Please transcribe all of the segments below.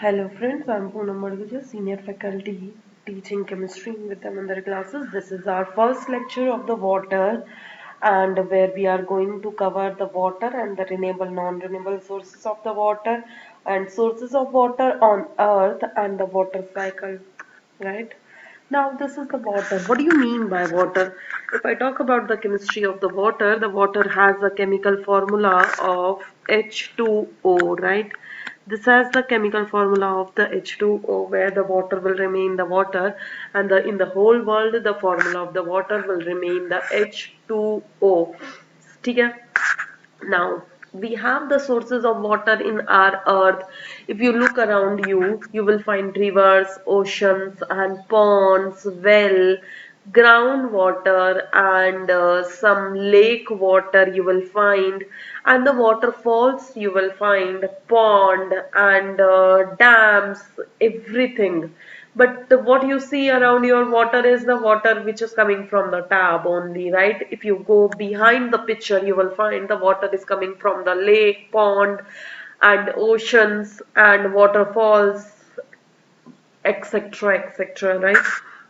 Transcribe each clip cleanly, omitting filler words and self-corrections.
Hello friends, I'm Poonam Madhuja, Senior Faculty teaching chemistry in Vidyamandir classes. This is our first lecture of the water and where we are going to cover the water and the renewable, non-renewable sources of the water and sources of water on earth and the water cycle, right? Now this is the water. What do you mean by water? If I talk about the chemistry of the water has a chemical formula of H2O, right? This has the chemical formula of the H2O where the water will remain the water and in the whole world the formula of the water will remain the H2O. ठीक है? Now, we have the sources of water in our earth. If you look around you, you will find rivers, oceans, and ponds, well, groundwater, and some lake water you will find, and the waterfalls you will find, pond, and dams, everything. But what you see around your water is the water which is coming from the tap only, right? If you go behind the picture, you will find the water is coming from the lake, pond, and oceans and waterfalls, etc., etc., right?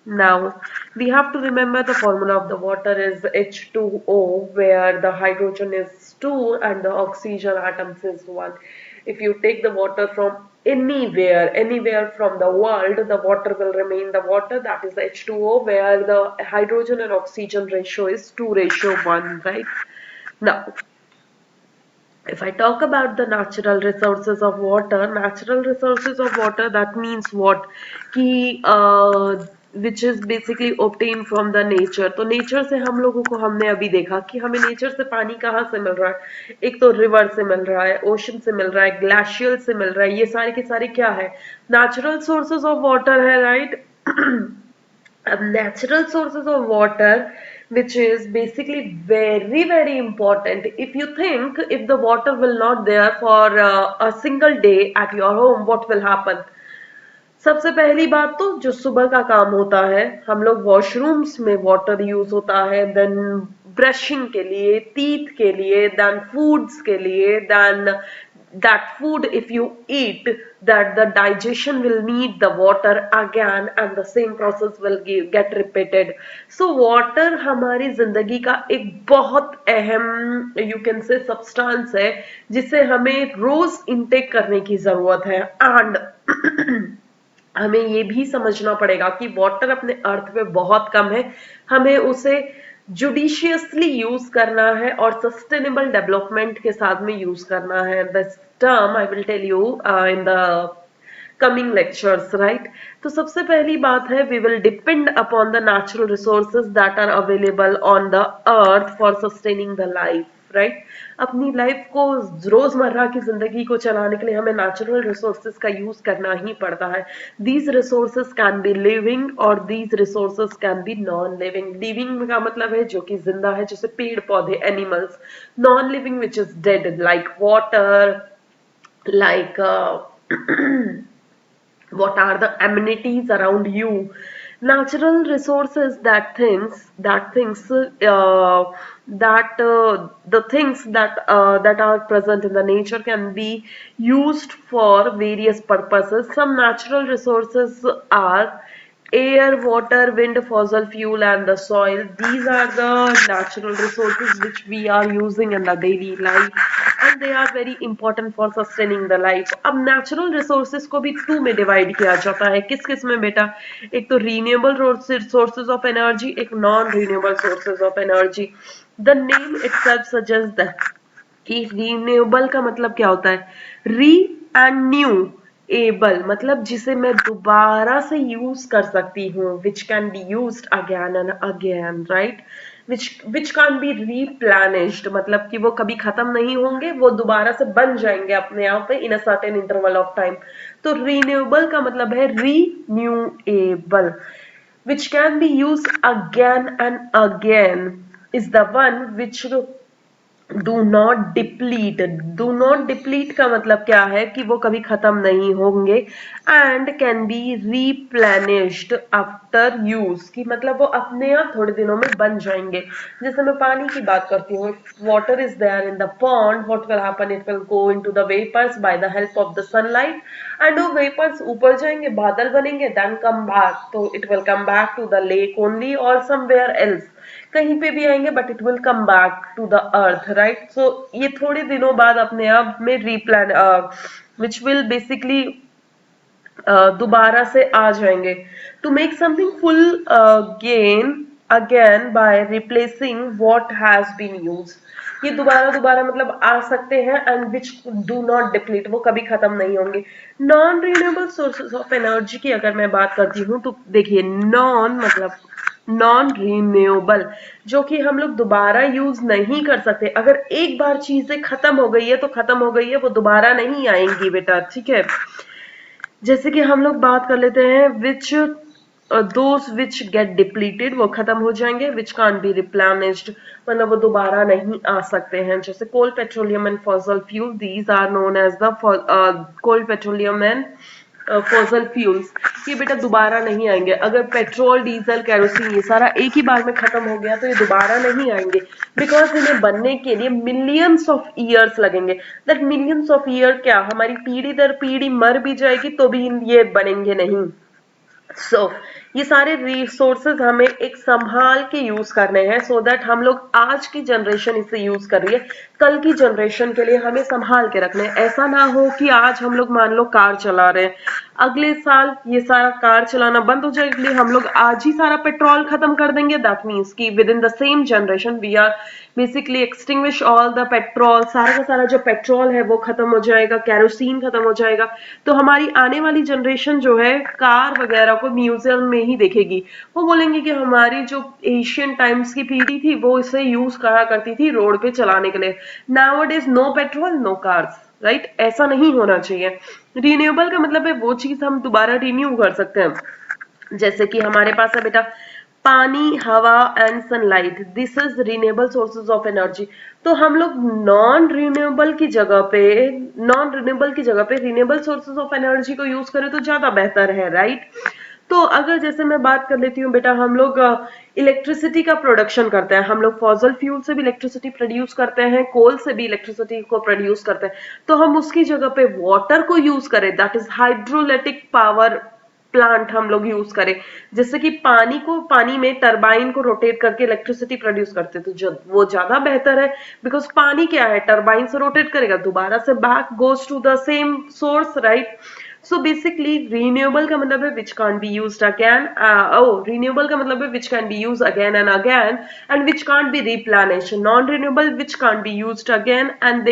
Now, we have to remember the formula of the water is H2O, where the hydrogen is 2 and the oxygen atoms is 1. If you take the water from anywhere from the world, the water will remain the water, that is H2O, where the hydrogen and oxygen ratio is 2:1, right? Now, if I talk about the natural resources of water, that means what? कि which is basically obtained from the nature. तो nature से हम लोगों को हमने अभी देखा कि हमें nature से पानी कहाँ से मिल रहा है? एक तो river से मिल रहा है, ocean से मिल रहा है, glacial से मिल रहा है. ये सारे के सारे क्या है? Natural sources of water है, right? Natural sources of water, which is basically very important. If you think if the water will not there for a single day at your home, what will happen? सबसे पहली बात तो जो सुबह का काम होता है, हम लोग वॉशरूम्स में वाटर यूज होता है, देन ब्रशिंग के लिए, टीथ के लिए, देन फूड्स के लिए, then that food if you eat, that the digestion will need the water again and the same process will get repeated. So water हमारी जिंदगी का एक बहुत अहम you can say substance है जिसे हमें रोज इनटेक करने की जरूरत है. एंड हमें ये भी समझना पड़ेगा कि वाटर अपने अर्थ पे बहुत कम है, हमें उसे जुडिशियसली यूज करना है और सस्टेनेबल डेवलपमेंट के साथ में यूज करना है. This term I will tell you in the coming lectures, right? तो सबसे पहली बात है, we will depend upon the natural resources that are available on the earth for sustaining the life, right? अपनी लाइफ को, रोजमर्रा की जिंदगी को चलाने के लिए हमें नेचुरल रिसोर्सेज का यूज करना ही पड़ता है. These resources can be living और these resources can be non living. Living का मतलब है जो कि जिंदा है, जैसे पेड़ पौधे, animals. Non living which is dead, like water, like what are the amenities around you. Natural resources, the things that are present in the nature can be used for various purposes. Some natural resources are air, water, wind, fossil fuel and the soil. These are the natural resources which we are using in the daily life and they are very important for sustaining the life. अब natural resources को भी two में divide किया जाता है. किस किस में बेटा? एक तो renewable sources of energy, एक non-renewable sources of energy. The name itself suggests that कि renewable का मतलब क्या होता है? Re and new एबल मतलब जिसे मैं दोबारा से यूज कर सकती हूँ, which can be used again and again, right? Which can be replenished मतलब कि वो कभी खत्म नहीं होंगे, वो दोबारा से बन जाएंगे अपने आप में in a certain interval of time. तो रिन्यूएबल का मतलब है renewable. Which can be used again and again is the one which do not deplete. Do not deplete का मतलब क्या है कि वो कभी खत्म नहीं होंगे. And can be replenished after use, की मतलब वो अपने आप थोड़े दिनों में बन जाएंगे। जैसे मैं पानी की बात करती हूँ, water is there in the pond, what will happen, it will go into the vapours by the help of the sunlight, and वो वेपर्स ऊपर जाएंगे, बादल बनेंगे, देन कम बैक, तो it will come back to the lake only और somewhere else, कहीं पे भी आएंगे, but it will come back to the earth, right. So ये थोड़े दिनों बाद अपने आप में रीप्लान विच विल बेसिकली दोबारा से आ जाएंगे। To make something full gain again by replacing what has been use, ये दोबारा दोबारा मतलब आ सकते हैं, and which do not deplete, वो कभी खत्म नहीं होंगे। Non renewable sources of energy की अगर मैं बात करती हूँ तो देखिए, नॉन मतलब नॉन रिन्यूएबल, जो कि हम लोग दोबारा यूज नहीं कर सकते। अगर एक बार चीजें खत्म हो गई है तो खत्म हो गई है, वो दोबारा नहीं आएंगी बेटा, ठीक है। जैसे कि हम लोग बात कर लेते हैं विच दोज विच गेट डिप्लीटेड, वो खत्म हो जाएंगे, विच कांट बी रिप्लेनिश्ड, मतलब वो दोबारा नहीं आ सकते हैं। जैसे coal, petroleum and fossil fuel, these are known as the coal, petroleum and fossil fuels, ये बेटा दोबारा नहीं आएंगे। अगर पेट्रोल, डीजल, केरोसिन ये सारा एक ही बार में खत्म हो गया तो ये दोबारा नहीं आएंगे, बिकॉज इन्हें बनने के लिए मिलियंस ऑफ ईयर्स लगेंगे। दैट मिलियंस ऑफ ईयर क्या, हमारी पीढ़ी दर पीढ़ी मर भी जाएगी तो भी ये बनेंगे नहीं। ये सारे रिसोर्सेज हमें एक संभाल के यूज करने हैं, सो दैट हम लोग, आज की जनरेशन इसे यूज कर रही है, कल की जनरेशन के लिए हमें संभाल के रखने हैं। ऐसा ना हो कि आज हम लोग मान लो कार चला रहे हैं, अगले साल ये सारा कार चलाना बंद हो जाए, इसलिए हम लोग आज ही सारा पेट्रोल खत्म कर देंगे। दैट मीन्स कि within the same generation we are basically extinguish all the petrol, सारा का सारा जो पेट्रोल है वो खत्म हो जाएगा, केरोसिन खत्म हो जाएगा। तो हमारी आने वाली जनरेशन जो है कार वगैरह को म्यूजियम में ही देखेगी। वो बोलेंगे कि हमारी जो एशियन टाइम्स की पीढ़ी थी वो इसे यूज करा करती थी रोड पे चलाने के लिए। Nowadays no petrol no cars, right, ऐसा नहीं होना चाहिए। रिन्यूएबल का मतलब है वो चीज हम दोबारा रिन्यू कर सकते हैं। जैसे कि हमारे पास है बेटा पानी, हवा and sunlight, this is renewable sources of energy. तो हम लोग नॉन रिन्यूएबल की जगह पे रिन्यूएबल सोर्सेज ऑफ एनर्जी को यूज करें तो ज्यादा बेहतर है, राइट। तो अगर जैसे मैं बात कर लेती हूँ बेटा, हम लोग इलेक्ट्रिसिटी का प्रोडक्शन करते हैं, हम लोग फॉसल फ्यूल से भी इलेक्ट्रिसिटी प्रोड्यूस करते हैं, कोल से भी इलेक्ट्रिसिटी को प्रोड्यूस करते हैं, तो हम उसकी जगह पे वाटर को यूज करें, that is hydrolytic power plant हम लोग यूज करें। जैसे कि पानी में टरबाइन को रोटेट करके इलेक्ट्रिसिटी प्रोड्यूस करते, तो वो ज्यादा बेहतर है, बिकॉज पानी क्या है, टरबाइन से रोटेट करेगा, दोबारा से back goes to the same source, right. So basically renewable का मतलब है which can't be used again, renewable का मतलब है which can be used again and which can't be replenished. Non renewable which can't be used again and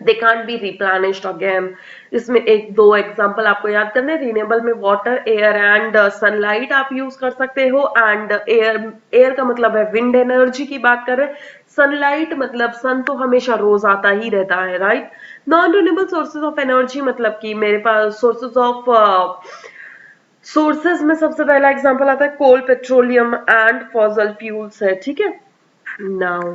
they can't be replenished again। इसमें एक दो example आपको याद करने, रिन्यूएबल में वाटर, एयर एंड सनलाइट आप यूज कर सकते हो, एंड एयर का मतलब है विंड एनर्जी की बात कर रहे हैं, सनलाइट मतलब सन तो हमेशा रोज आता ही रहता है, right. Non renewable sources of energy मतलब कि मेरे पास सोर्सेज में सबसे पहला एग्जांपल आता है कोल, पेट्रोलियम एंड फॉसल फ्यूल्स है, ठीक है। Now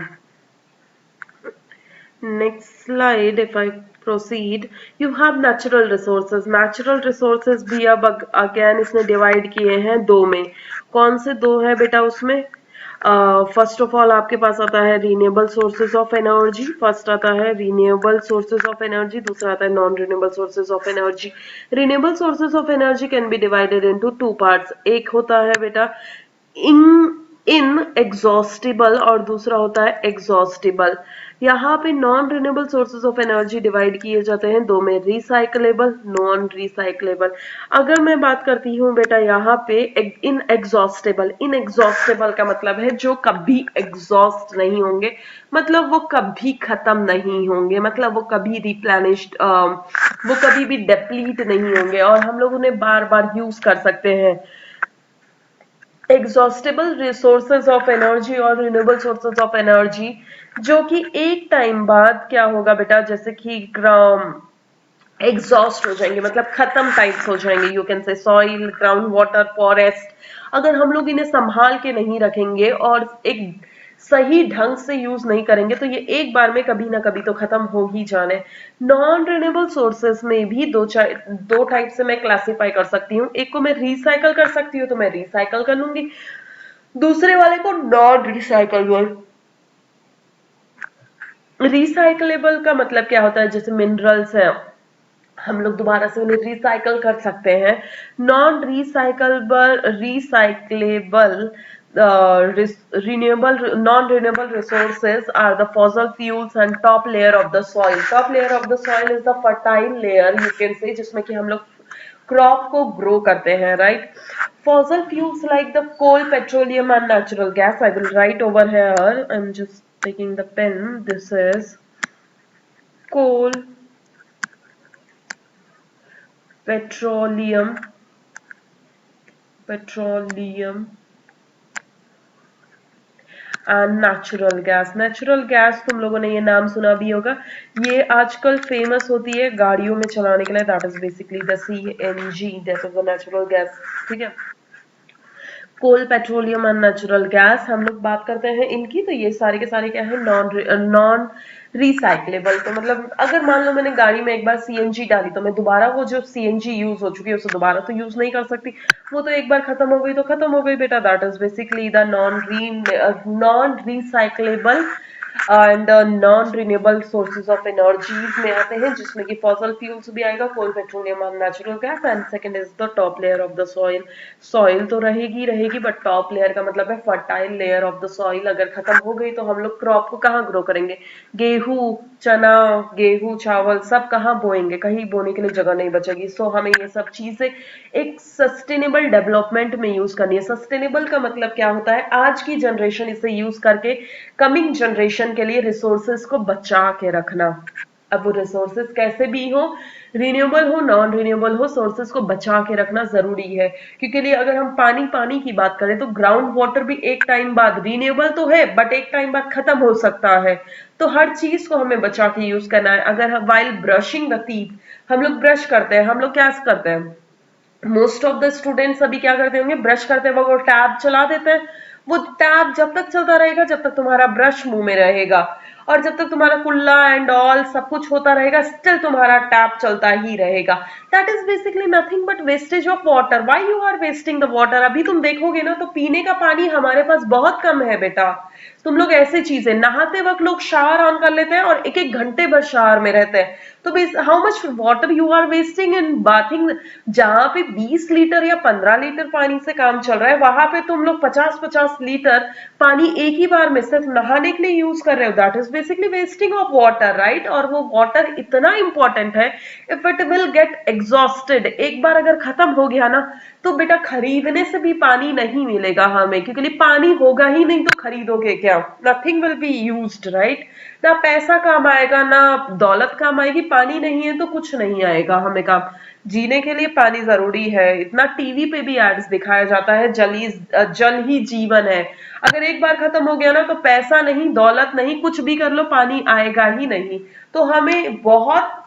next slide, if I proceed, you have natural resources। natural resources भी अब again इसने डिवाइड किए हैं दो में। कौन से दो है बेटा उसमें? फर्स्ट ऑफ ऑल आपके पास आता है renewable sources of energy, first आता है रिन्यूएबल सोर्सेज ऑफ एनर्जी, दूसरा आता है non renewable sources of energy. Renewable sources of energy can be divided into two parts, एक होता है बेटा इन एग्जॉस्टिबल और दूसरा होता है एग्जॉस्टिबल। यहाँ पे non renewable sources of energy divide किए जाते हैं दो में, रिसाइकलेबल, नॉन रिसाइकलेबल। अगर मैं बात करती हूँ बेटा यहाँ पे इनएग्जॉस्टेबल का मतलब है जो कभी एग्जॉस्ट नहीं होंगे, मतलब वो कभी खत्म नहीं होंगे, मतलब वो कभी रिप्लेनिश्ड, वो कभी भी डिप्लीट नहीं होंगे और हम लोग उन्हें बार बार यूज कर सकते हैं। एग्जॉस्टेबल रिसोर्सेज ऑफ एनर्जी और रिन्यूएबल सोर्सेज ऑफ एनर्जी, जो कि एक टाइम बाद क्या होगा बेटा, जैसे कि एग्जॉस्ट हो जाएंगे, मतलब खत्म टाइप्स हो जाएंगे। यू कैन से सॉइल, ग्राउंड वाटर, फॉरेस्ट। अगर हम लोग इन्हें संभाल के नहीं रखेंगे और एक सही ढंग से यूज नहीं करेंगे तो ये एक बार में कभी ना कभी तो खत्म हो ही जाने। नॉन रिन्यूएबल सोर्सेस में भी दो टाइप से मैं क्लासिफाई कर सकती हूँ। एक को मैं रिसाइकल कर सकती हूँ तो मैं रिसाइकल कर लूंगी, दूसरे वाले को नॉन रिसाइकलेबल। रिसाइकलेबल का मतलब क्या होता है, जैसे मिनरल्स है हम लोग दोबारा से उन्हें रिसाइकल कर सकते हैं। Non recyclable renewable non-renewable resources are the fossil fuels and top layer of the soil. Top layer of the soil is the fertile layer you can say, जिसमें कि हम लोग क्रॉप को ग्रो करते हैं, right. fossil fuels like the coal, petroleum and natural gas. I will write over here, I'm just taking the pen. This is coal, petroleum, and natural gas. Natural gas तुम लोगों ने ये नाम सुना भी होगा, ये आजकल फेमस होती है गाड़ियों में चलाने के लिए। That is basically the CNG, that is the natural gas, ठीक है। कोल, पेट्रोलियम एंड नेचुरल गैस हम लोग बात करते हैं इनकी, तो ये सारे के सारे क्या है, नॉन रिसाइकलेबल। तो मतलब अगर मान लो मैंने गाड़ी में एक बार CNG डाली तो मैं दोबारा वो जो CNG यूज हो चुकी है उसे दोबारा तो यूज नहीं कर सकती, वो तो एक बार खत्म हो गई तो खत्म हो गई बेटा। That is basically the non recyclable and non renewable sources of energies में आते हैं, जिसमें कि फॉसल फ्यूल्स भी आएगा, coal, petroleum and natural gas. And second is the top layer of the soil. Soil तो रहेगी रहेगी, बट टॉप लेयर का मतलब है fertile layer of the soil. अगर खत्म हो गई तो हम लोग क्रॉप को कहाँ ग्रो करेंगे, गेहूं, चना, गेहूं, चावल सब कहाँ बोएंगे, कहीं बोने के लिए जगह नहीं बचेगी। सो हमें ये सब चीजें एक सस्टेनेबल डेवलपमेंट में यूज करनी है। सस्टेनेबल का मतलब क्या होता है, आज की जनरेशन इसे यूज करके कमिंग जनरेशन के लिए रिसोर्सेज को बचा के रखना। अब वो रिसोर्सेज कैसे भी हो, रिन्यूएबल हो, नॉन रिन्यूएबल हो, सोर्सेज को बचा के रखना जरूरी है। क्योंकि लिए अगर हम पानी की बात करें तो ग्राउंड वाटर भी एक टाइम बाद रिन्यूएबल तो है, बट एक टाइम बाद खत्म हो सकता है। तो हर चीज को हमें बचा के यूज करना है। अगर हम वाइल ब्रशिंग द टीथ, हम लोग ब्रश करते हैं, हम लोग क्या करते हैं, मोस्ट ऑफ द स्टूडेंट्स अभी क्या करते होंगे, ब्रश करते वक्त वो टैब चला देते हैं। वो टैब जब तक चलता रहेगा जब तक तुम्हारा ब्रश मुंह में रहेगा, और जब तक तुम्हारा कुल्ला एंड ऑल सब कुछ होता रहेगा स्टिल तुम्हारा टैप चलता ही रहेगा। That is basically nothing but wastage of water. Why you are wasting the water? अभी तुम देखोगे ना तो पीने का पानी हमारे पास बहुत कम है बेटा। तुम लोग ऐसे चीजें, नहाते वक्त लोग शावर ऑन कर लेते हैं और एक एक घंटे भर शावर में रहते हैं, तो how much water you are wasting in bathing. जहां पे 20 लीटर या 15 लीटर पानी से काम चल रहा है, वहां पे तुम लोग 50-50 लीटर पानी एक ही बार में सिर्फ नहाने के लिए यूज कर रहे हो। That is basically wasting of water, right. और वो वाटर इतना इंपॉर्टेंट है, if it will get exhausted, एक बार अगर खत्म हो गया ना तो बेटा खरीदने से भी पानी नहीं मिलेगा हमें, क्योंकि पानी होगा ही नहीं तो खरीदोगे क्या, nothing will be used, right. ना पैसा काम आएगा ना दौलत काम आएगी, पानी नहीं है तो कुछ नहीं आएगा हमें काम। जीने के लिए पानी जरूरी है, इतना टीवी पे भी एड्स दिखाया जाता है, जल ही जीवन है। अगर एक बार खत्म हो गया ना तो पैसा नहीं, दौलत नहीं, कुछ भी कर लो पानी आएगा ही नहीं। तो हमें बहुत,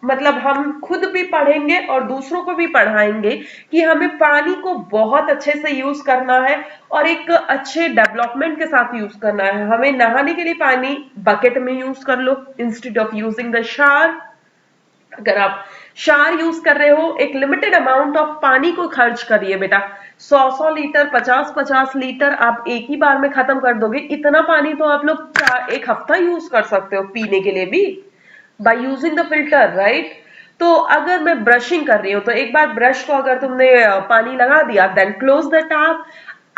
मतलब हम खुद भी पढ़ेंगे और दूसरों को भी पढ़ाएंगे कि हमें पानी को बहुत अच्छे से यूज करना है और एक अच्छे डेवलपमेंट के साथ यूज करना है। हमें नहाने के लिए पानी बकेट में यूज कर लो instead of using the shower. अगर आप शावर यूज कर रहे हो, एक लिमिटेड अमाउंट ऑफ पानी को खर्च करिए बेटा। 100-100 लीटर, 50-50 लीटर आप एक ही बार में खत्म कर दोगे। इतना पानी तो आप लोग एक हफ्ता यूज कर सकते हो पीने के लिए भी, by using the filter, right. तो अगर मैं ब्रशिंग कर रही हूँ तो एक बार ब्रश को अगर तुमने पानी लगा दिया, then close the tap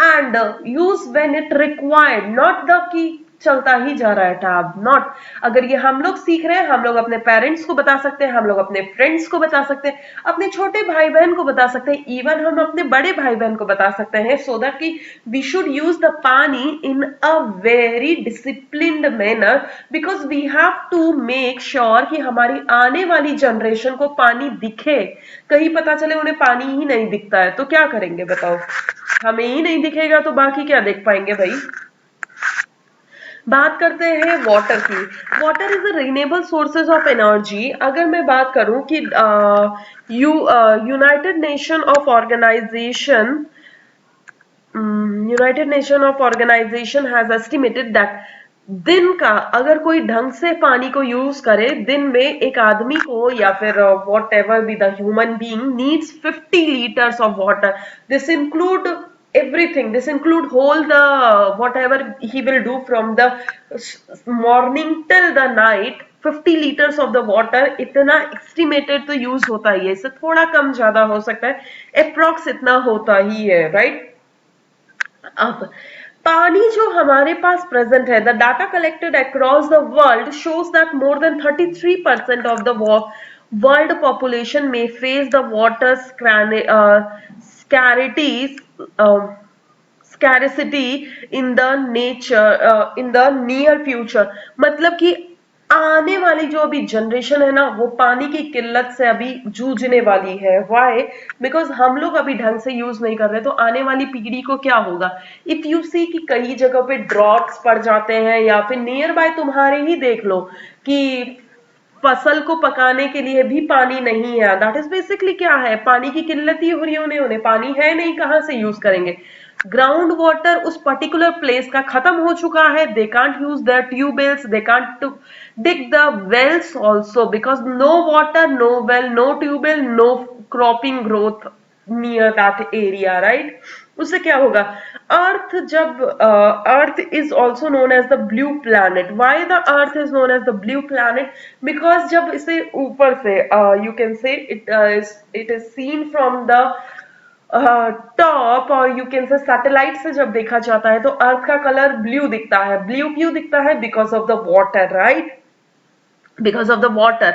and use when it required, not the की चलता ही जा रहा है टैब, नॉट। अगर ये हम लोग सीख रहे हैं, हम लोग अपने पेरेंट्स को बता सकते हैं, हम लोग अपने फ्रेंड्स को बता सकते हैं, अपने छोटे भाई बहन को बता सकते हैं, इवन हम अपने बड़े भाई बहन को बता सकते हैं, सो दैट कि we should use the pani in a very disciplined manner, because we have to make sure कि हमारी आने वाली जनरेशन को पानी दिखे। कहीं पता चले उन्हें पानी ही नहीं दिखता है तो क्या करेंगे बताओ, हमें ही नहीं दिखेगा तो बाकी क्या देख पाएंगे भाई। बात करते हैं वाटर की। Water is a renewable sources of energy. अगर मैं बात करूं कि United Nation of Organisation United Nation of Organisation has estimated that दिन का अगर कोई ढंग से पानी को यूज करे, दिन में एक आदमी को या फिर what ever be the human being needs 50 liters of water. This include everything. This include whole the whatever he will do from the morning till the night. 50 liters of the water इतना estimated तो use होता ही है, इससे थोड़ा कम ज्यादा हो सकता है, अप्रोक्स इतना होता ही है, राइट। अब पानी जो हमारे पास प्रेजेंट है, the data collected across the world shows that more than 33% of the world population में face the water scarcity in the nature in the near future। मतलब कि आने वाली जो अभी जनरेशन है ना, वो पानी की किल्लत से अभी जूझने वाली है। वाई? बिकॉज हम लोग अभी ढंग से यूज नहीं कर रहे, तो आने वाली पीढ़ी को क्या होगा। इफ यू सी कि कई जगह पे ड्रॉट्स पड़ जाते हैं, या फिर नियर बाय तुम्हारे ही देख लो कि फसल को पकाने के लिए भी पानी नहीं है। दैट इज बेसिकली क्या है, पानी की किल्लत ही हो रही है उन्हें, पानी है नहीं, कहां से यूज करेंगे। ग्राउंड वाटर उस पर्टिकुलर प्लेस का खत्म हो चुका है, they can't use their tube wells, they can't dig the wells also because no water, no well, no tubewell, no cropping growth near that area, right? उससे क्या होगा, अर्थ जब earth is also known as the blue planet. Why the earth is known as the blue planet? Because जब इसे ऊपर से you can say it is seen from the top, और you can say satellite से जब देखा जाता है, तो अर्थ का कलर ब्लू दिखता है। ब्लू क्यों दिखता है? Because of the water, right? Because of the water,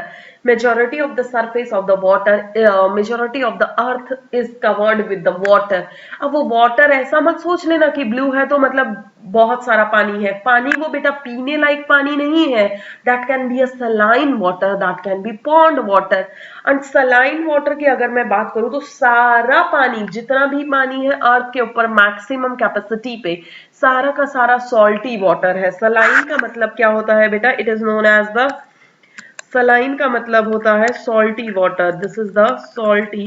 majority of the surface of the water, majority of the earth is covered with the water। अब वो water ऐसा मत सोच लेना कि blue है तो मतलब बहुत सारा पानी है। पानी वो बेटा पीने लायक पानी नहीं है। that can be a saline water, that can be pond water। and saline water की अगर मैं बात करूँ, तो सारा पानी, जितना भी पानी है अर्थ के ऊपर मैक्सिमम कैपेसिटी पे, सारा का सारा सॉल्टी वाटर है। saline का मतलब क्या होता है बेटा? It is known as the saline का मतलब होता है salty water. This is the salty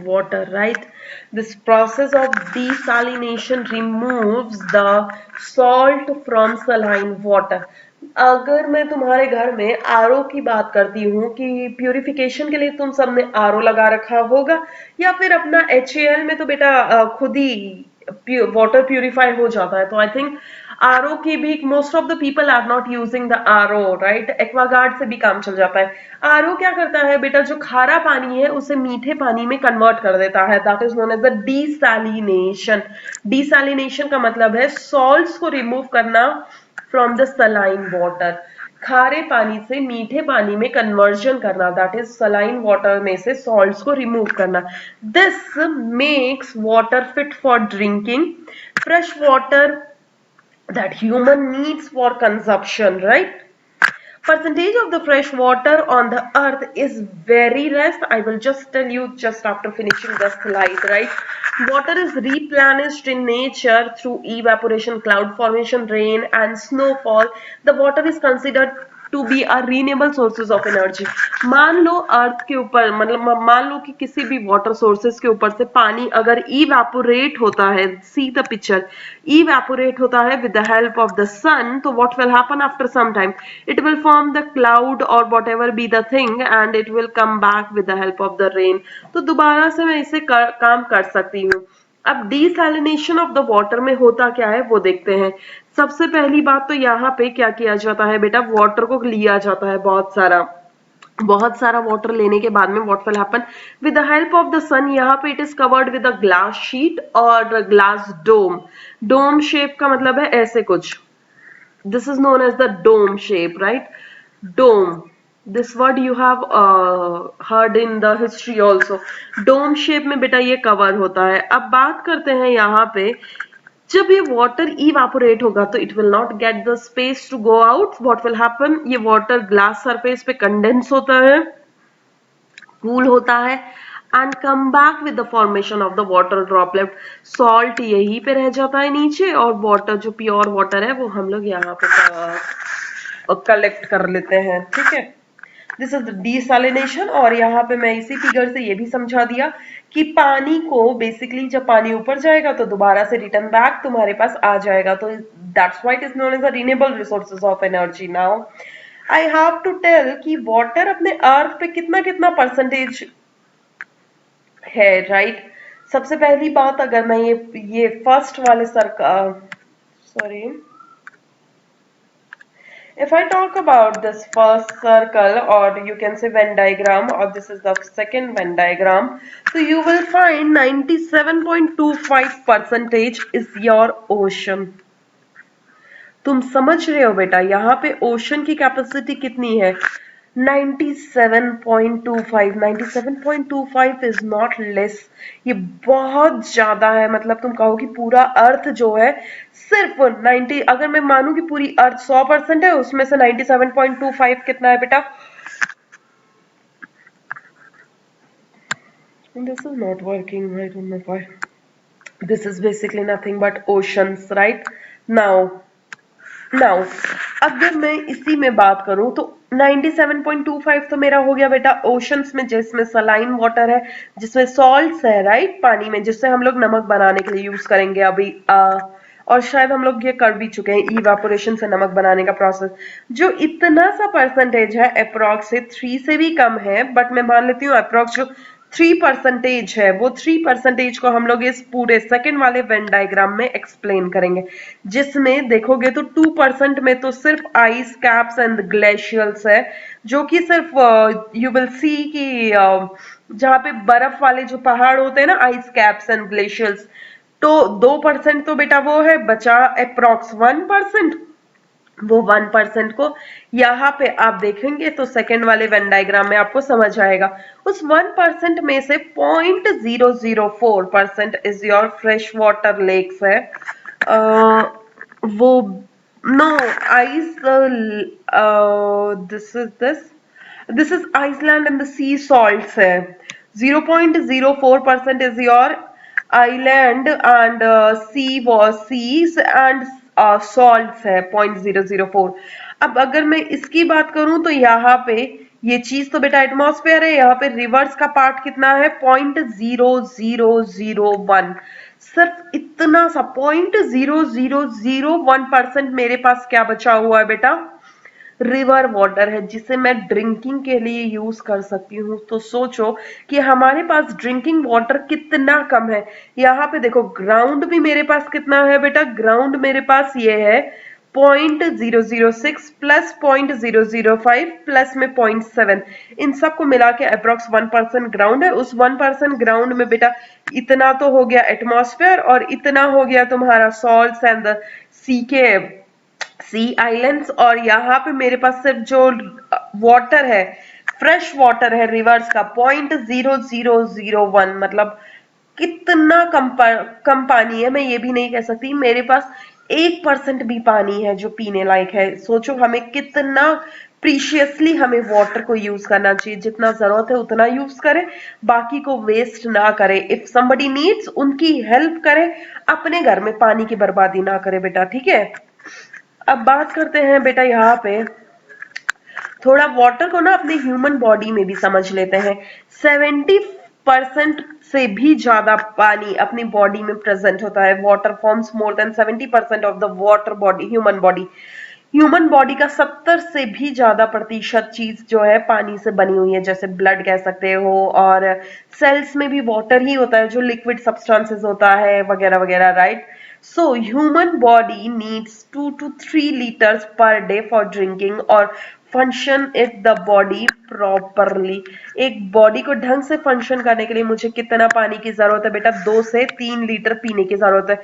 water, right? This process of desalination removes the salt from saline water। अगर मैं तुम्हारे घर में आरओ की बात करती हूँ कि प्यूरिफिकेशन के लिए तुम सबने आरओ लगा रखा होगा, या फिर अपना HAL में तो बेटा खुद ही वाटर प्यूरिफाई हो जाता है। तो आई थिंक आरओ की भी most of the people are not using the RO, right? Aquaguard से भी काम चल जाता है। आरओ क्या करता है बेटा? जो खारा पानी है उसे मीठे पानी में कन्वर्ट कर देता है। That is known as the desalination. Desalination का मतलब है सॉल्ट्स को रिमूव करना फ्रॉम द सलाइन वाटर। खारे पानी से मीठे पानी में कन्वर्जन करना, दैट इज सलाइन वाटर में से सॉल्ट्स को रिमूव करना। This makes water fit for drinking, fresh water that human needs for consumption, right? Percentage of the fresh water on the earth is very less। I will just tell you just after finishing the slide, right? Water is replenished in nature through evaporation, cloud formation, rain and snowfall। The water is considered to be are renewable sources of energy. मान लो अर्थ के ऊपर, मतलब मान लो कि किसी भी water sources के ऊपर से पानी अगर इवेपोरेट होता है, सी द पिक्चर, इवेपोरेट होता है with the help of the sun, तो what will happen after some time? It will form the cloud और whatever be the thing and it will come back with the help of the rain. तो दोबारा से मैं इसे काम कर सकती हूँ। अब डीसैलिनेशन ऑफ द वाटर में होता क्या है वो देखते हैं। सबसे पहली बात तो यहाँ पे क्या किया जाता है बेटा? वाटर को लिया जाता है बहुत सारा वाटर लेने के बाद में what will happen with the help of the sun, यहाँ पे it is covered with a glass sheet और ग्लास डोम। डोम शेप का मतलब है ऐसे कुछ, this is known as the dome shape, right? Dome, this word you have heard in the history also। Dome shape में बेटा ये cover होता है। अब बात करते हैं यहाँ पे, जब ये वाटर इवेपोरेट होगा तो it will not get the space to go out. What will happen? ये वाटर ग्लास सरफेस पे कंडेंस होता है, कूल होता है and come back with the formation of the water droplet. Salt यहीं पे रह जाता है नीचे, और वाटर जो प्योर वाटर है वो हम लोग यहाँ पे कलेक्ट कर लेते हैं, ठीक है? This is desalination. और यहाँ पे मैं इसी फिगर से ये भी समझा दिया कि पानी को बेसिकली जब पानी ऊपर जाएगा तो दोबारा से रिटर्न बैक तुम्हारे पास आ जाएगा, तो that's why it is known as the renewable resources of energy. Now I have to tell कि वाटर अपने अर्थ पे कितना कितना परसेंटेज है, राइट। सबसे पहली बात, अगर मैं ये फर्स्ट वाले sorry, if I talk about this first circle, or you can say Venn diagram, or this is the second Venn diagram, so you will find 97.25% is your ocean. तुम समझ रहे हो बेटा, यहाँ पे ओशन की कैपेसिटी कितनी है? 97.25। 97.25 इज नॉट लेस, ये बहुत ज्यादा है। मतलब तुम कहो कि पूरा अर्थ जो है सिर्फ 90, अगर मैं मानूं कि पूरी अर्थ 100% है, उसमें से 97.25 कितना है बेटा? This is not working, I don't know why. This is basically nothing but oceans, right? Now अगर मैं इसी में बात करूं तो 97.25 तो मेरा हो गया बेटा ओशंस में, जिसमें सलाइन वाटर है, जिसमें सॉल्ट्स है, राइट, पानी में, जिससे हम लोग नमक बनाने के लिए यूज करेंगे अभी। और शायद हम लोग ये कर भी चुके हैं, इवापोरेशन से नमक बनाने का प्रोसेस। जो इतना सा परसेंटेज है अप्रोक्स से 3 से भी कम है, बट मैं मान लेती हूँ अप्रोक्स जो 3% है, वो 3% को हम लोग इस पूरे सेकंड वाले वेन डायग्राम में एक्सप्लेन करेंगे, जिसमें देखोगे तो 2% में तो सिर्फ आइस कैप्स एंड ग्लेशियर्स है, जो कि सिर्फ यू विल सी कि जहाँ पे बर्फ वाले जो पहाड़ होते हैं ना, आइस कैप्स एंड ग्लेशियर्स, तो 2% तो बेटा वो है, बचा अप्रोक्स 1%। वो 1% को यहाँ पे आप देखेंगे तो सेकेंड वाले वेन डायग्राम में आपको समझ आएगा। उस 1% में से 0.004% is your fresh water lakes है। वो no ice, this is Iceland and the sea salts है। 0.04% is your island and seas and salts है 0.004। अब अगर मैं इसकी बात करूं तो यहाँ पे ये चीज तो बेटा एटमॉस्फेयर है, यहाँ पे रिवर्स का पार्ट कितना है? 0.0001। सिर्फ इतना सा 0.0001% मेरे पास क्या बचा हुआ है बेटा? रिवर वाटर है, जिसे मैं ड्रिंकिंग के लिए यूज कर सकती हूँ। तो सोचो कि हमारे पास ड्रिंकिंग वाटर कितना कम है। यहाँ पे देखो ग्राउंड भी मेरे पास कितना है बेटा? ग्राउंड मेरे पास ये है 0.006 प्लस 0.005 प्लस में 0.7, इन सबको मिला के अप्रोक्स 1% ग्राउंड है। उस 1% ग्राउंड में बेटा इतना तो हो गया एटमॉस्फेयर, और इतना हो गया तुम्हारा सॉल्ट्स एंड सी आइलैंड्स, और यहाँ पे मेरे पास सिर्फ जो वाटर है, फ्रेश वाटर है रिवर्स का 0.0001। मतलब कितना कम पानी है, मैं ये भी नहीं कह सकती मेरे पास 1% भी पानी है जो पीने लायक है। सोचो हमें कितना प्रीशियसली हमें वाटर को यूज करना चाहिए, जितना जरूरत है उतना यूज करें, बाकी को वेस्ट ना करें। इफ समबडी नीड्स, उनकी हेल्प करें, अपने घर में पानी की बर्बादी ना करें बेटा, ठीक है। अब बात करते हैं बेटा यहाँ पे थोड़ा वाटर को ना अपने ह्यूमन बॉडी में भी समझ लेते हैं। 70% से भी ज्यादा पानी अपनी बॉडी में प्रेजेंट होता है। Water forms more than 70% of the water body, human body. Human body का 70 से भी ज्यादा प्रतिशत चीज जो है पानी से बनी हुई है, जैसे ब्लड कह सकते हो, और सेल्स में भी वाटर ही होता है जो लिक्विड सब्सटेंसेस होता है, वगैरह वगैरह, right. So human body needs 2 to 3 liters per day for drinking or function if the body properly। एक बॉडी को ढंग से फंक्शन करने के लिए मुझे कितना पानी की जरूरत है बेटा? 2 से 3 लीटर पीने की जरूरत है।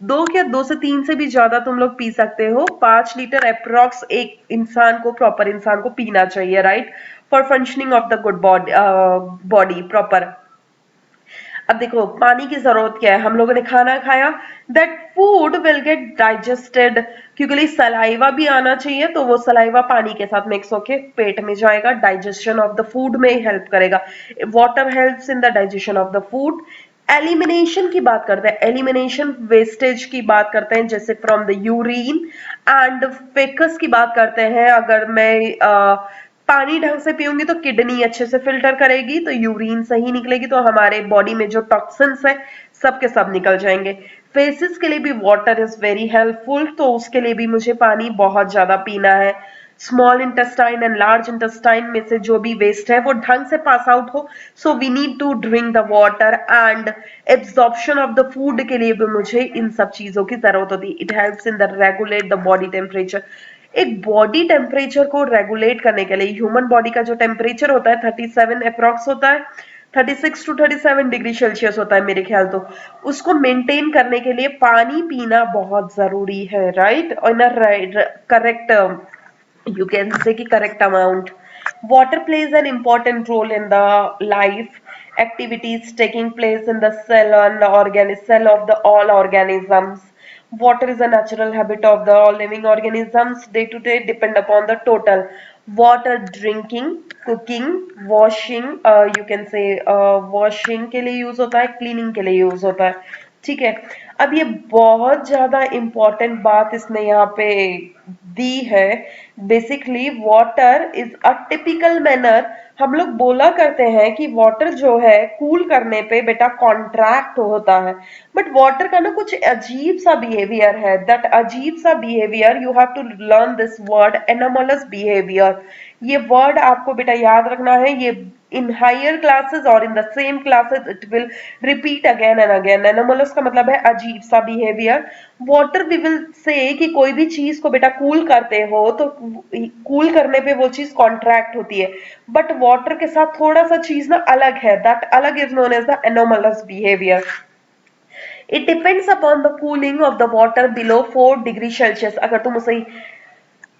2 से 3 से भी ज्यादा तुम लोग पी सकते हो। 5 लीटर अप्रोक्स एक इंसान को, प्रॉपर इंसान को पीना चाहिए, right, for functioning of the good body proper. अब देखो पानी की जरूरत क्या है, हम लोगों ने खाना खाया, that food will get digested, क्योंकि सलाइवा भी आना चाहिए, तो वो सलाइवा पानी के साथ मिक्स होके पेट में जाएगा, डाइजेशन ऑफ द फूड में हेल्प करेगा। Water helps in the digestion of the food. Elimination की बात करते हैं, एलिमिनेशन वेस्टेज की बात करते हैं, जैसे फ्रॉम द यूरिन एंड फेकस की बात करते हैं। अगर मैं पानी ढंग से पीऊंगी तो किडनी अच्छे से फिल्टर करेगी, तो यूरिन सही निकलेगी, तो हमारे बॉडी में जो टॉक्सिन्स है सब के सब निकल जाएंगे। फेसिस के लिए भी वाटर इज वेरी हेल्पफुल, तो उसके लिए भी मुझे पानी बहुत ज्यादा पीना है। Small intestine and large intestine में से जो भी वेस्ट है वो ढंग से पास आउट हो, so we need to drink the water. And absorption of the food के लिए भी मुझे इन सब चीजों की जरूरत होती है। It helps in the regulate the body temperature. एक बॉडी टेम्परेचर को रेगुलेट करने के लिए, ह्यूमन बॉडी का जो टेम्परेचर होता है 37 अप्रॉक्स होता है, 36 टू 37 डिग्री सेल्सियस होता है मेरे ख्याल, तो उसको मेंटेन करने के लिए पानी पीना बहुत जरूरी है, right, in correct, you can say ki correct amount. Water plays an important role in the life activities taking place in the cell and the cell of the all organisms. Water is a natural habit of the all living organisms. Day to day depend upon the total water drinking, cooking, washing. You can say washing के लिए use होता है, cleaning के लिए use होता है, ठीक है। अब ये बहुत ज्यादा इंपॉर्टेंट बात इसने यहाँ पे दी है। Basically water is a typical manner, हम लोग बोला करते हैं कि वाटर जो है कूल करने पे बेटा कॉन्ट्रैक्ट होता है, बट वाटर का ना कुछ अजीब सा बिहेवियर है। दैट अजीब सा behaviour you have to learn this word, anomalous behaviour. ये वर्ड आपको बेटा याद रखना है। ये in higher classes or in the same classes it will repeat again and again। anomalous का मतलब है अजीब सा behavior। water we will say कि कोई भी चीज को बेटा कूल करते हो तो कूल करने पे वो चीज कॉन्ट्रैक्ट होती है, बट वाटर के साथ थोड़ा सा चीज ना अलग है। दैट अलग is known as the anomalous behavior। it depends upon the cooling of the water below 4 degree Celsius. अगर तुम उसे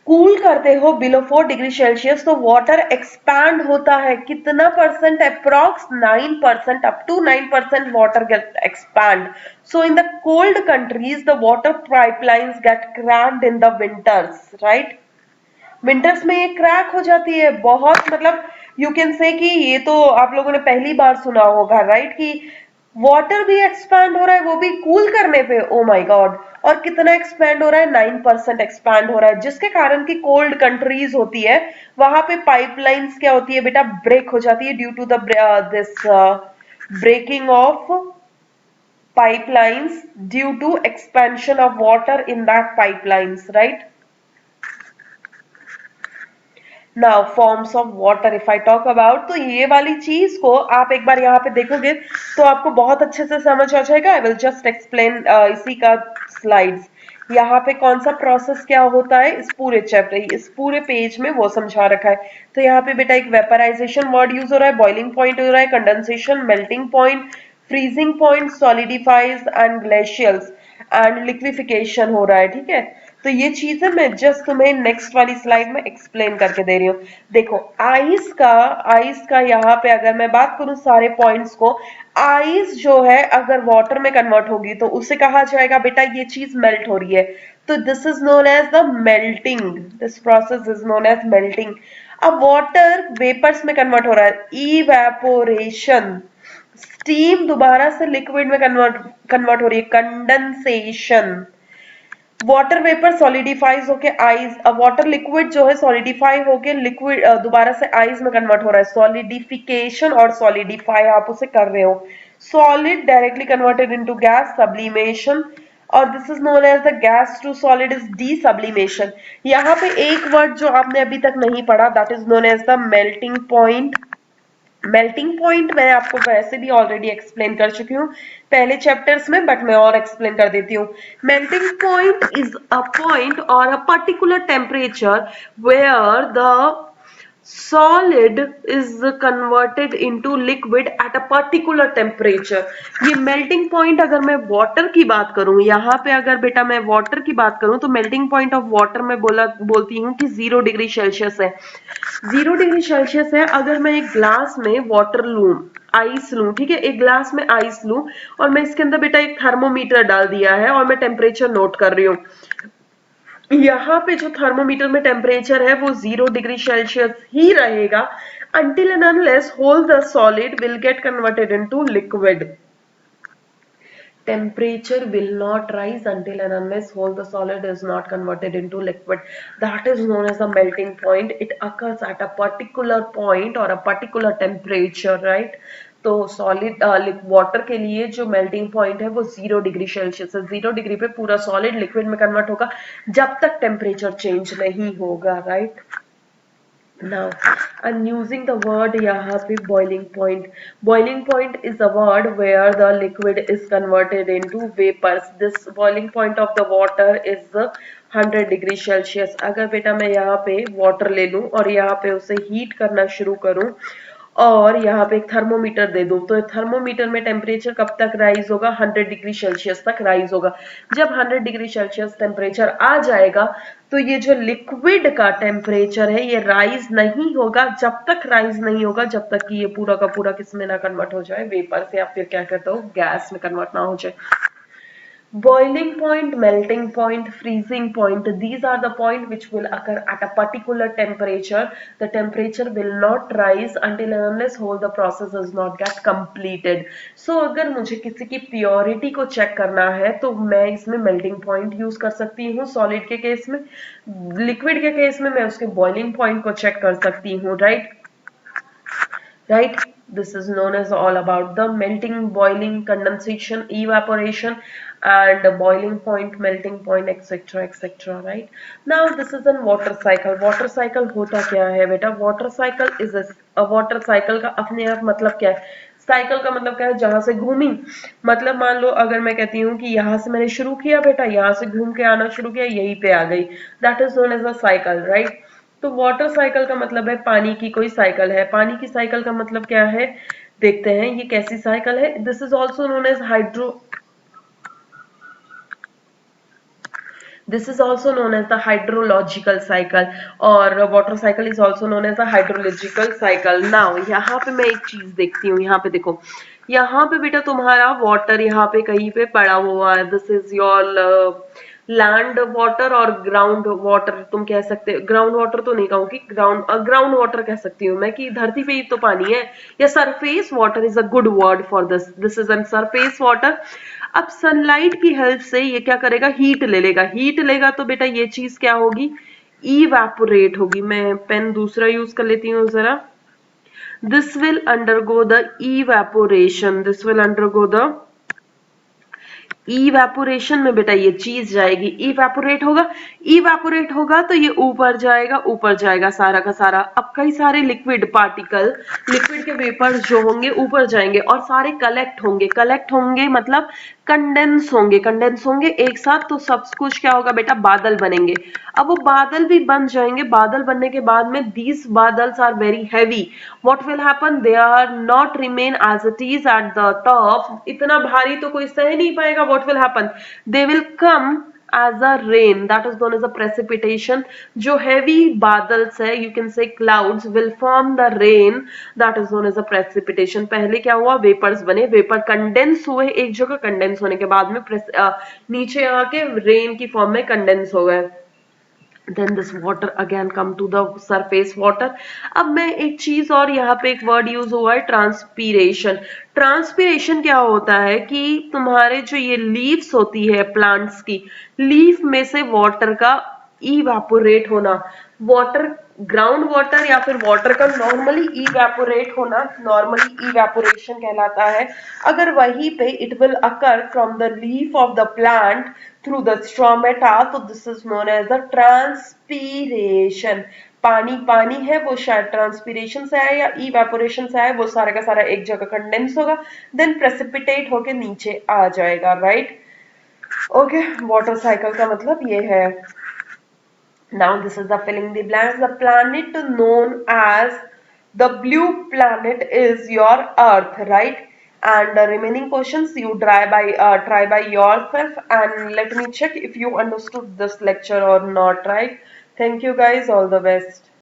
कूल करते हो बिलो 4 डिग्री सेल्सियस तो वाटर एक्सपैंड होता है कितना percent, approx 9%, up to 9% water get expand. So in the cold countries the water pipelines get cracked in the winters, right. Winters में ये क्रैक हो जाती है बहुत, मतलब यू कैन से कि ये तो आप लोगों ने पहली बार सुना होगा, राइट, कि वाटर भी एक्सपैंड हो रहा है वो भी कूल करने पे। ओ माय गॉड, और कितना एक्सपैंड हो रहा है, 9% एक्सपैंड हो रहा है, जिसके कारण की कोल्ड कंट्रीज होती है वहां पे पाइपलाइंस क्या होती है बेटा, ब्रेक हो जाती है due to the this breaking of pipelines due to expansion of water in that pipelines, right। Now forms of water if I talk about, तो ये वाली चीज को आप एक बार यहाँ पे देखोगे तो आपको बहुत अच्छे से समझ आ जाएगा। आई विल जस्ट एक्सप्लेन इसी का स्लाइड्स। यहाँ पे कौन सा प्रोसेस क्या होता है इस पूरे चैप्टर, इस पूरे पेज में वो समझा रखा है। तो यहाँ पे बेटा एक वेपराइजेशन वर्ड यूज हो रहा है, बॉइलिंग पॉइंट हो रहा है, condensation, melting point, freezing point, solidifies and glaciers and liquefaction हो रहा है, ठीक है। तो ये चीजें मैं जस्ट तुम्हें नेक्स्ट वाली स्लाइड में एक्सप्लेन करके दे रही हूँ। देखो आइस का यहाँ पे अगर मैं बात करूं सारे पॉइंट्स को, आइस जो है अगर वाटर में कन्वर्ट होगी तो उसे कहा जाएगा बेटा ये चीज मेल्ट हो रही है, तो this is known as the melting. This process is known as melting. अब वाटर वेपर्स में कन्वर्ट हो रहा है, इवेपोरेशन। स्टीम दोबारा से लिक्विड में कन्वर्ट हो रही है, कंडेंसेशन। वाटर वेपर सॉलिडिफाइज होके आइस, वाटर लिक्विड जो है सॉलिडिफाई होके लिक्विड दोबारा से आइस में कन्वर्ट हो रहा है, सॉलिडिफिकेशन और सॉलिडिफाई आप उसे कर रहे हो। Solid directly converted into gas, sublimation, और this is known as the gas to solid is desublimation. यहाँ पे एक वर्ड जो आपने अभी तक नहीं पढ़ा, that is known as the melting point. Melting point मैं आपको वैसे भी ऑलरेडी एक्सप्लेन कर चुकी हूँ पहले चैप्टर्स में, बट मैं और एक्सप्लेन कर देती हूँ। Melting point is a point और a particular temperature where the solid is converted into liquid at a particular temperature। ये melting point अगर मैं water की बात करूं, यहाँ पे अगर बेटा मैं water की बात करूं तो melting point of water में बोलती हूँ कि 0 डिग्री सेल्सियस है। 0 डिग्री सेल्सियस है। अगर मैं एक ग्लास में वाटर लूं, आइस लूं, ठीक है, एक ग्लास में आइस लूं और मैं इसके अंदर बेटा एक थर्मोमीटर डाल दिया है और मैं टेम्परेचर नोट कर रही हूँ, यहाँ पे जो थर्मोमीटर में टेम्परेचर है वो 0 डिग्री सेल्सियस ही रहेगा until and unless whole the solid will get converted into liquid। temperature will not rise until and unless whole the solid is not converted into liquid. That is known as the melting point. It occurs at a particular point or a particular temperature, right? तो solid water के लिए जो melting point है वो 0 degree Celsius है. 0 degree पे पूरा solid liquid में कन्वर्ट होगा जब तक टेम्परेचर चेंज नहीं होगा, right? Now, I'm using the word यहाँ पे boiling point. Boiling point is a word where the liquid is converted into vapors. This boiling point of the water is the 100 degree Celsius. अगर बेटा मैं यहाँ पे water ले लूँ और यहाँ पे उसे हीट करना शुरू करूँ और यहाँ पे एक थर्मोमीटर दे दूं, तो थर्मोमीटर में टेम्परेचर कब तक राइज होगा? 100 डिग्री सेल्सियस तक राइज होगा. जब 100 डिग्री सेल्सियस टेम्परेचर आ जाएगा तो ये जो लिक्विड का टेम्परेचर है ये राइज नहीं होगा. जब तक राइज नहीं होगा जब तक कि ये पूरा का पूरा किस में ना कन्वर्ट हो जाए, वेपर से, या फिर क्या कहते हो, गैस में कन्वर्ट ना हो जाए. Boiling point, melting point, freezing point, these are the point which will occur at a particular temperature. The temperature will not rise until and unless whole the process does not get completed. So अगर मुझे किसी की purity को check करना है तो मैं इसमें melting point यूज कर सकती हूँ. सॉलिड के केस में, लिक्विड के केस में मैं उसके boiling point को चेक कर सकती हूँ, right? This is known as all about the melting, boiling, condensation, evaporation, and boiling point, melting point, etc, etc, right? Now this is a water cycle. Water cycle होता क्या है बेटा? Water cycle is a water cycle का अपने आप मतलब क्या है? साइकिल का मतलब क्या है? जहां से घूमी. मतलब मान लो अगर मैं कहती हूँ कि यहाँ से मैंने शुरू किया बेटा, यहाँ से घूम के आना शुरू किया, यहीं पे आ गई, that is known as a cycle, right? तो वाटर साइकिल का मतलब है पानी की कोई साइकिल है. पानी की साइकिल का मतलब क्या है? देखते हैं ये कैसी साइकिल है. This is also known as This is also known as the hydrological cycle, और water cycle is also known as the hydrological cycle. Now यहाँ पे मैं एक चीज देखती हूँ. यहाँ पे देखो, यहाँ पे बेटा तुम्हारा वाटर यहाँ पे कहीं पे पड़ा हुआ है. This is your land water और ग्राउंड वाटर. तुम कह सकते हो, ग्राउंड वाटर तो नहीं कहूंगी, ग्राउंड वाटर कह सकती हूँ मैं, कि धरती पे ही तो पानी है. या surface water is a good word for this. This is an surface water. अब सनलाइट की हेल्प से ये क्या करेगा? हीट ले लेगा. हीट लेगा तो बेटा ये चीज क्या होगी? इवेपोरेट होगी. मैं पेन दूसरा यूज कर लेती हूँ जरा. This will undergo the evaporation. This will undergo the evaporation में बेटा ये चीज जाएगी, इवेपोरेट होगा. इवेपोरेट होगा तो ये ऊपर जाएगा, ऊपर जाएगा सारा का सारा. अब कई सारे लिक्विड पार्टिकल, लिक्विड के वेपर्स जो होंगे ऊपर जाएंगे और सारे कलेक्ट होंगे. कलेक्ट होंगे मतलब कंडेंस होंगे. कंडेंस होंगे एक साथ तो सब कुछ क्या होगा बेटा? बादल बनेंगे. अब वो बादल भी बन जाएंगे. बादल बनने के बाद में दीज बादल्स are very heavy. What will happen? They are not remain as it is at the top. इतना भारी तो कोई सह नहीं पाएगा. What will happen? They will come as a rain, that is known as a precipitation. जो heavy Badal's है, you can say clouds, will form the rain, that is known as a precipitation. पहले क्या हुआ? वेपर्स बने, vapour condense हुए एक जगह. Condense होने के बाद में नीचे आके रेन की फॉर्म में कंडेंस हो गए. Then this water again come to the surface water. अब मैं एक चीज और, यहाँ पे एक वर्ड यूज हुआ है, ट्रांसपीरेशन. ट्रांसपीरेशन क्या होता है कि तुम्हारे जो ये लीव्स होती है प्लांट्स की, लीफ में से वाटर का इवेपोरेट होना. वाटर, ग्राउंड वाटर या फिर वाटर का नॉर्मली इवेपोरेट होना, नॉर्मली इवेपोरेशन कहलाता है. अगर वहीं पे it will occur from the leaf of the plant through the stromata, तो this is known as the transpiration. पानी पानी है वो शायद ट्रांसपीरेशन से आए या इवेपोरेशन से आए, वो सारा का सारा एक जगह कंडेंस होगा, देन प्रेसिपिटेट होके नीचे आ जाएगा, राइट? ओके, वाटर साइकिल का मतलब ये है. Now this is the filling the blanks. The planet known as the blue planet is your Earth, right? And the remaining questions you try by yourself, and let me check if you understood this lecture or not, right? Thank you guys. All the best.